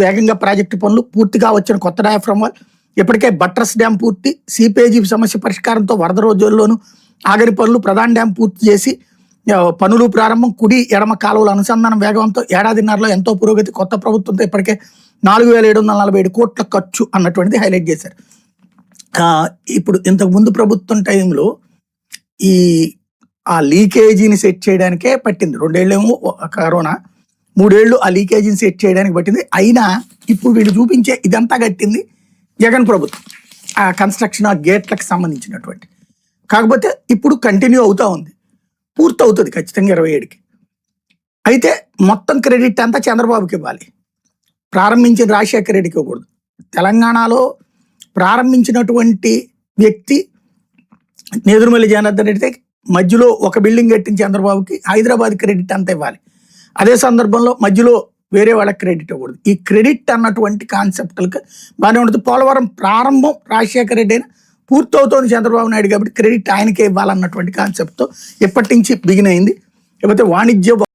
వేగంగా ప్రాజెక్టు పనులు పూర్తిగా వచ్చిన కొత్త డయాఫ్రమ్ వాల్ ఇప్పటికే బట్రస్ డ్యాం పూర్తి, సిపేజీ సమస్య పరిష్కారంతో వరద రోజుల్లోనూ ఆగని పనులు, ప్రధాన డ్యాం పూర్తి చేసి పనులు ప్రారంభం, కుడి ఎడమ కాలువల అనుసంధానం వేగంతో ఏడాదిన్నరలో ఎంతో పురోగతి, కొత్త ప్రభుత్వంతో ఇప్పటికే 4747 కోట్ల ఖర్చు అన్నటువంటిది హైలైట్ చేశారు. ఇప్పుడు ఇంతకు ముందు ప్రభుత్వం టైంలో ఈ ఆ లీకేజీని సెట్ చేయడానికే పట్టింది. 2 ఏళ్ళేమో కరోనా, 3 ఏళ్ళు ఆ లీకేజీని సెట్ చేయడానికి పట్టింది. అయినా ఇప్పుడు వీళ్ళు చూపించే ఇదంతా కట్టింది జగన్ ప్రభుత్వం, ఆ కన్స్ట్రక్షన్ ఆ గేట్లకు సంబంధించినటువంటి. కాకపోతే ఇప్పుడు కంటిన్యూ అవుతా ఉంది, పూర్తి అవుతుంది ఖచ్చితంగా 27కి. అయితే మొత్తం క్రెడిట్ అంతా చంద్రబాబుకి ఇవ్వాలి, ప్రారంభించిన రాజశేఖర రెడ్డికి ఇవ్వకూడదు. తెలంగాణలో ప్రారంభించినటువంటి వ్యక్తి నేదురుమల్లి జనార్దన్ రెడ్డి, మధ్యలో ఒక బిల్డింగ్ కట్టించి చంద్రబాబుకి హైదరాబాద్ క్రెడిట్ అంతా ఇవ్వాలి. అదే సందర్భంలో మధ్యలో వేరే వాళ్ళకి క్రెడిట్ ఇవ్వకూడదు. ఈ క్రెడిట్ అన్నటువంటి కాన్సెప్ట్లకు బాగానే ఉంటుంది. పోలవరం ప్రారంభం రాజశేఖర రెడ్డి అయినా పూర్తవుతోంది చంద్రబాబు నాయుడు కాబట్టి క్రెడిట్ ఆయనకే ఇవ్వాలన్నటువంటి కాన్సెప్ట్తో ఎప్పటి నుంచి బిగిన్ అయింది. లేకపోతే వాణిజ్య